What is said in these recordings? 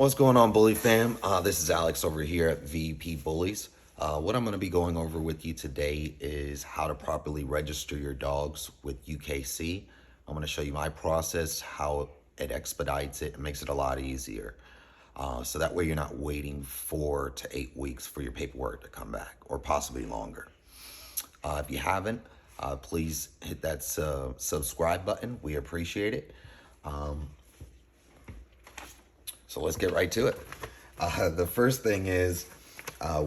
What's going on, Bully fam? This is Alex over here at VEP Bullies. What I'm going to be going over with you today is how to properly register your dogs with UKC. I'm going to show you my process, how it expedites it and makes it a lot easier. So that way you're not waiting 4 to 8 weeks for your paperwork to come back, or possibly longer. If you haven't, please hit that subscribe button. We appreciate it. So let's get right to it. The first thing is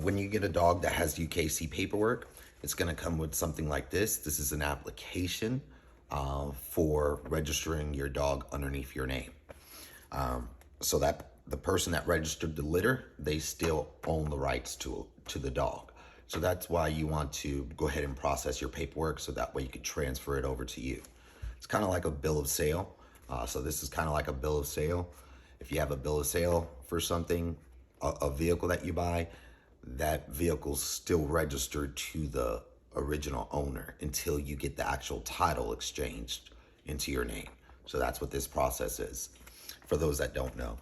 when you get a dog that has UKC paperwork, it's going to come with something like this. This is an application for registering your dog underneath your name. So that the person that registered the litter, they still own the rights to the dog. So that's why you want to go ahead and process your paperwork, so that way you can transfer it over to you. It's kind of like a bill of sale. So this is kind of like a bill of sale. If you have a bill of sale for something, a vehicle that you buy, that vehicle's still registered to the original owner until you get the actual title exchanged into your name. So that's what this process is, for those that don't know.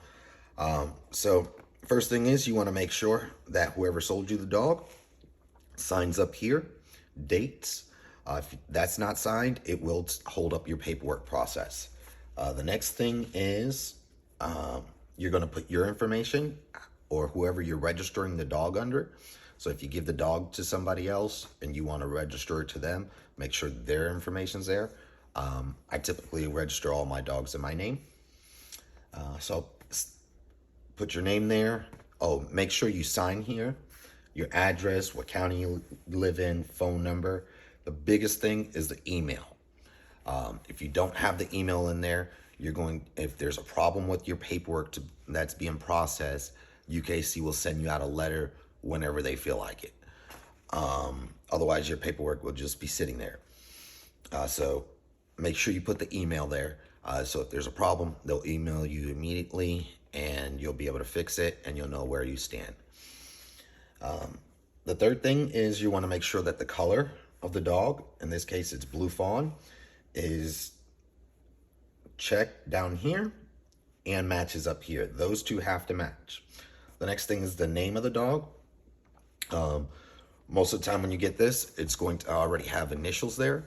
So first thing is, you want to make sure that whoever sold you the dog signs up here, dates. If that's not signed, it will hold up your paperwork process. The next thing is you're going to put your information, or whoever you're registering the dog under. So if you give the dog to somebody else and you want to register it to them, make sure their information's there. I typically register all my dogs in my name. So put your name there. Oh, make sure you sign here, your address, what county you live in, phone number. The biggest thing is the email. If you don't have the email in there, if there's a problem with your paperwork that's being processed, UKC will send you out a letter whenever they feel like it. Otherwise, your paperwork will just be sitting there. So make sure you put the email there. So if there's a problem, they'll email you immediately and you'll be able to fix it and you'll know where you stand. The third thing is you want to make sure that the color of the dog, in this case it's blue fawn, is checked down here and matches up here. Those two have to match. The next thing is the name of the dog. Most of the time when you get this, it's going to already have initials there.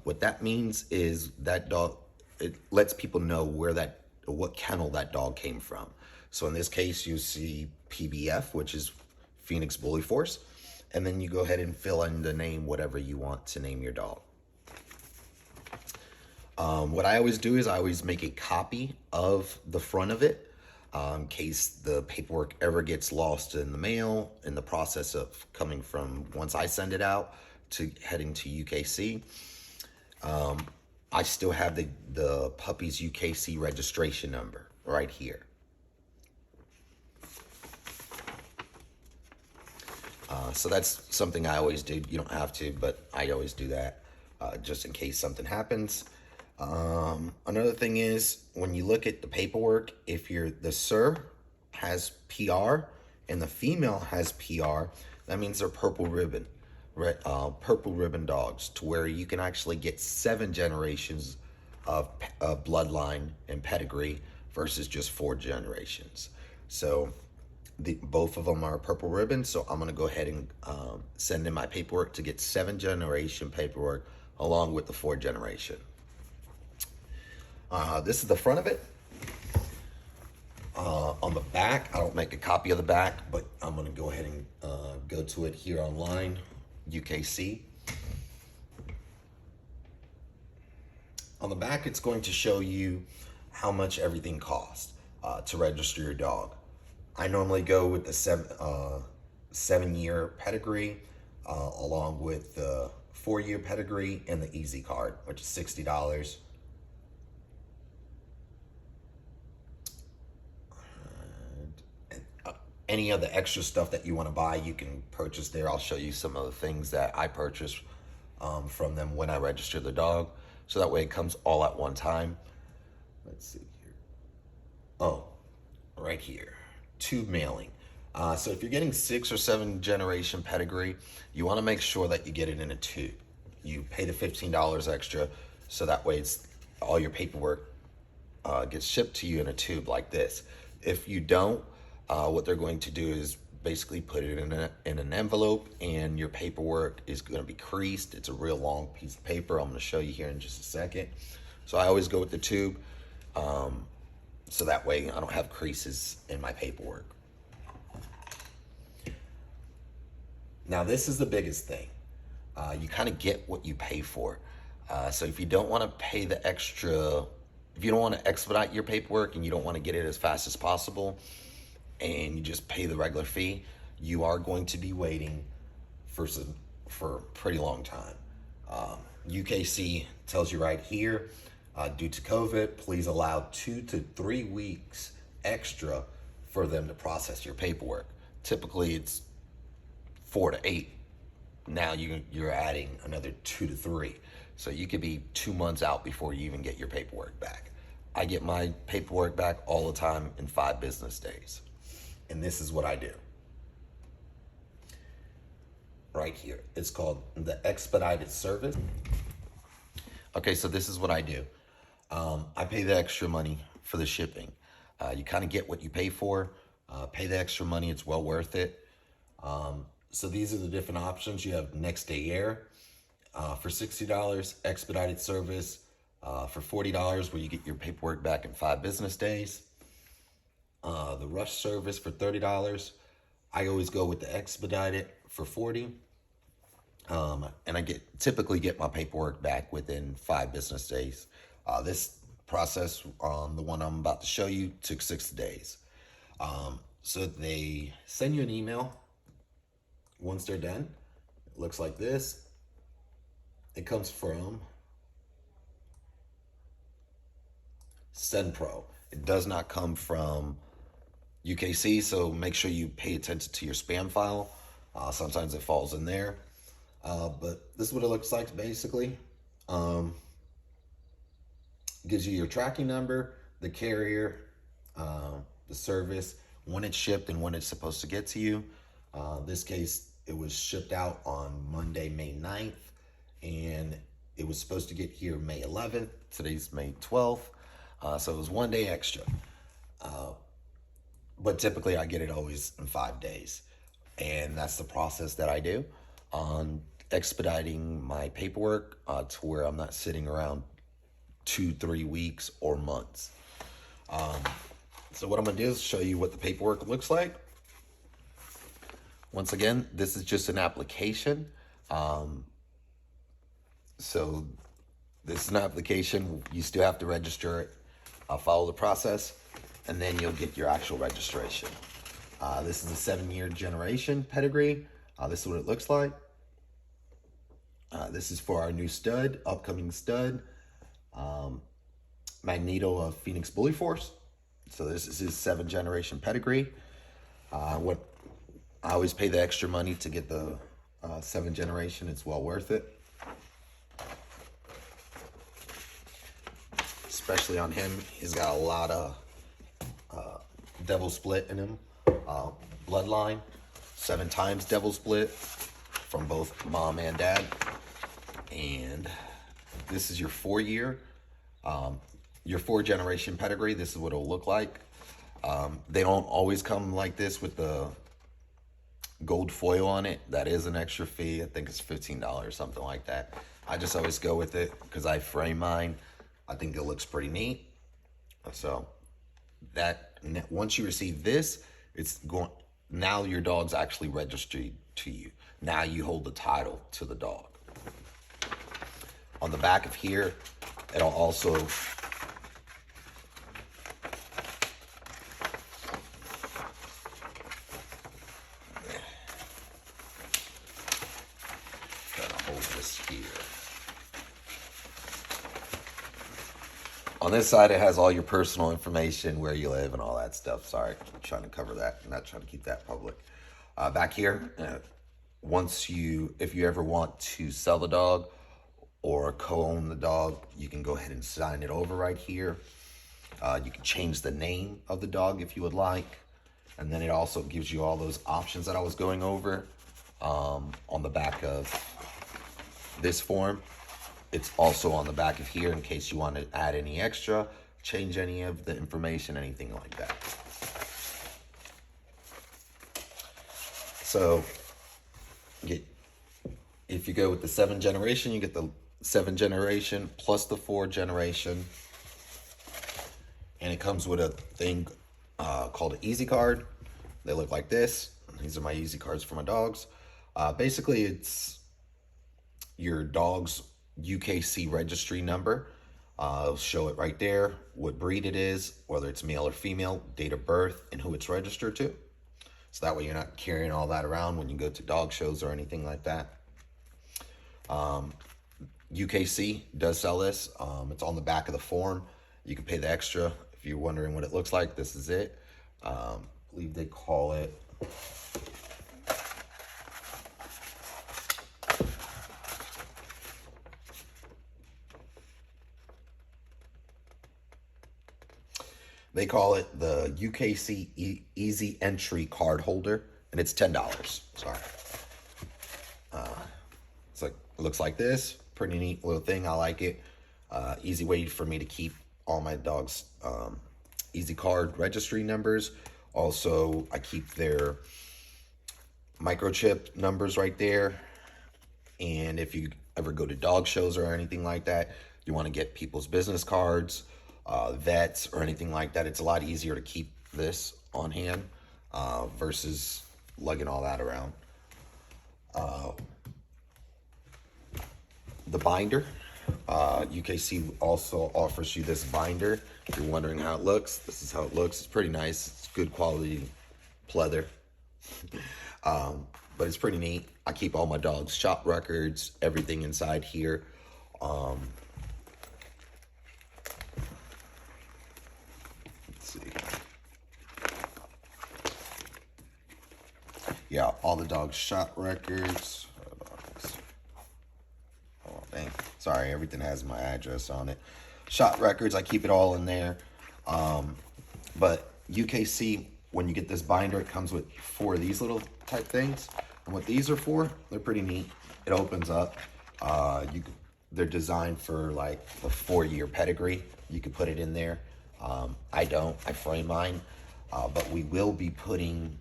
What that means is that dog, it lets people know what kennel that dog came from. So in this case, you see PBF, which is Phoenix Bully Force, and then you go ahead and fill in the name, whatever you want to name your dog. What I always do is I always make a copy of the front of it in case the paperwork ever gets lost in the mail in the process of coming from once I send it out to heading to UKC. I still have the puppy's UKC registration number right here. So that's something I always do. You don't have to, but I always do that just in case something happens. Another thing is, when you look at the paperwork, if the sir has PR and the female has PR, that means they're purple ribbon dogs, to where you can actually get 7 generations of bloodline and pedigree versus just 4 generations. So both of them are purple ribbon. So I'm going to go ahead and send in my paperwork to get 7 generation paperwork along with the 4 generation. This is the front of it. On the back, I don't make a copy of the back, but I'm going to go ahead and go to it here online, UKC. On the back, it's going to show you how much everything costs to register your dog. I normally go with the 7-year pedigree along with the 4-year pedigree and the easy card, which is $60. Any of the extra stuff that you want to buy, you can purchase there. I'll show you some of the things that I purchased from them when I register the dog. So that way it comes all at one time. Let's see here. Oh, right here. Tube mailing. So if you're getting 6 or 7 generation pedigree, you want to make sure that you get it in a tube. You pay the $15 extra, so that way all your paperwork gets shipped to you in a tube like this. If you don't, what they're going to do is basically put it in an envelope, and your paperwork is going to be creased. It's a real long piece of paper. I'm going to show you here in just a second. So I always go with the tube, so that way I don't have creases in my paperwork. Now this is the biggest thing. You kind of get what you pay for. So if you don't want to pay the extra, if you don't want to expedite your paperwork and you don't want to get it as fast as possible, and you just pay the regular fee, you are going to be waiting for a pretty long time. UKC tells you right here, due to COVID, please allow 2 to 3 weeks extra for them to process your paperwork. Typically it's 4 to 8. Now you're adding another 2 to 3. So you could be 2 months out before you even get your paperwork back. I get my paperwork back all the time in 5 business days. And this is what I do. Right here. It's called the expedited service. Okay, so this is what I do. I pay the extra money for the shipping. You kind of get what you pay for. Pay the extra money, it's well worth it. So these are the different options. You have next day air for $60, expedited service for $40, where you get your paperwork back in 5 business days. The rush service for $30. I always go with the expedited for $40. And I typically get my paperwork back within 5 business days. This process on the one I'm about to show you took 6 days. So they send you an email once they're done. It looks like this. It comes from SendPro. It does not come from UKC, so make sure you pay attention to your spam file. Sometimes it falls in there. But this is what it looks like basically. Gives you your tracking number, the carrier, the service, when it's shipped and when it's supposed to get to you. This case, it was shipped out on Monday, May 9th, and it was supposed to get here May 11th. Today's May 12th, so it was 1 day extra. But typically I get it always in 5 days. And that's the process that I do on expediting my paperwork to where I'm not sitting around 2-3 weeks or months. So what I'm gonna do is show you what the paperwork looks like. Once again, this is just an application. So this is an application. You still have to register it. Follow the process, and then you'll get your actual registration. This is a 7-year generation pedigree. This is what it looks like. This is for our new stud, upcoming stud, MAGNETO of Phoenix Bully Force. So this is his 7th generation pedigree. What I always pay the extra money to get the 7th generation. It's well worth it. Especially on him, he's got a lot of devil split in him. Bloodline, 7 times devil split from both mom and dad. And this is your 4-year, your 4 generation pedigree. This is what it'll look like. They don't always come like this with the gold foil on it. That is an extra fee. I think it's $15, something like that. I just always go with it because I frame mine. I think it looks pretty neat. So that once you receive this, it's going, now your dog's actually registered to you. Now you hold the title to the dog. On the back of here, it'll also hold this here. On this side, it has all your personal information, where you live and all that stuff. Sorry, I'm trying to cover that. I'm not trying to keep that public. Back here, if you ever want to sell the dog or co-own the dog, you can go ahead and sign it over right here. You can change the name of the dog if you would like. And then it also gives you all those options that I was going over on the back of this form. It's also on the back of here in case you want to add any extra, change any of the information, anything like that. So if you go with the 7th generation, you get the 7th generation plus the 4th generation. And it comes with a thing called an easy card. They look like this. These are my easy cards for my dogs. Basically, it's your dog's UKC registry number. I'll show it right there, what breed it is, whether it's male or female, date of birth, and who it's registered to. So that way you're not carrying all that around when you go to dog shows or anything like that. UKC does sell this. It's on the back of the form. You can pay the extra. If you're wondering what it looks like, this is it. I believe they call it... They call it the UKC Easy Entry Card Holder, and it's $10. Sorry. It's like, it looks like this. Pretty neat little thing. I like it. Easy way for me to keep all my dogs' easy card registry numbers. Also, I keep their microchip numbers right there. And if you ever go to dog shows or anything like that, you want to get people's business cards, vets or anything like that, it's a lot easier to keep this on hand versus lugging all that around. The binder, UKC also offers you this binder. If you're wondering how it looks, this is how it looks. It's pretty nice. It's good quality pleather. But it's pretty neat. I keep all my dogs' shop records, everything inside here. Let's see. Yeah, all the dogs' shop records. Oh, dang. Sorry, everything has my address on it. Shop records, I keep it all in there. But UKC, when you get this binder, it comes with 4 of these little type things. And what these are for, they're pretty neat. It opens up. They're designed for like a 4-year pedigree. You could put it in there. I don't. I frame mine. But we will be putting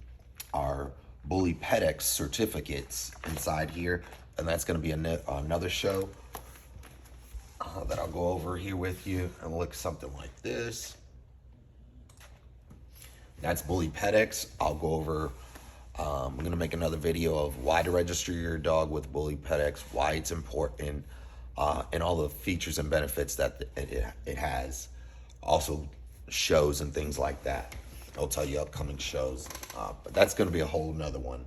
our Bully PEDEX certificates inside here. And that's going to be another show that I'll go over here with you. And look something like this. That's Bully PEDEX. I'll go over, I'm going to make another video of why to register your dog with Bully PEDEX, why it's important, and all the features and benefits that it has. Also shows and things like that. I'll tell you upcoming shows, but that's going to be a whole nother one.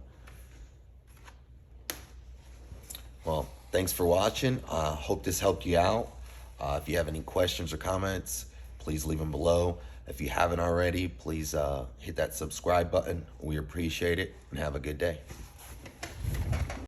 Well, thanks for watching. Hope this helped you out. If you have any questions or comments, please leave them below. If you haven't already, please hit that subscribe button. We appreciate it, and have a good day.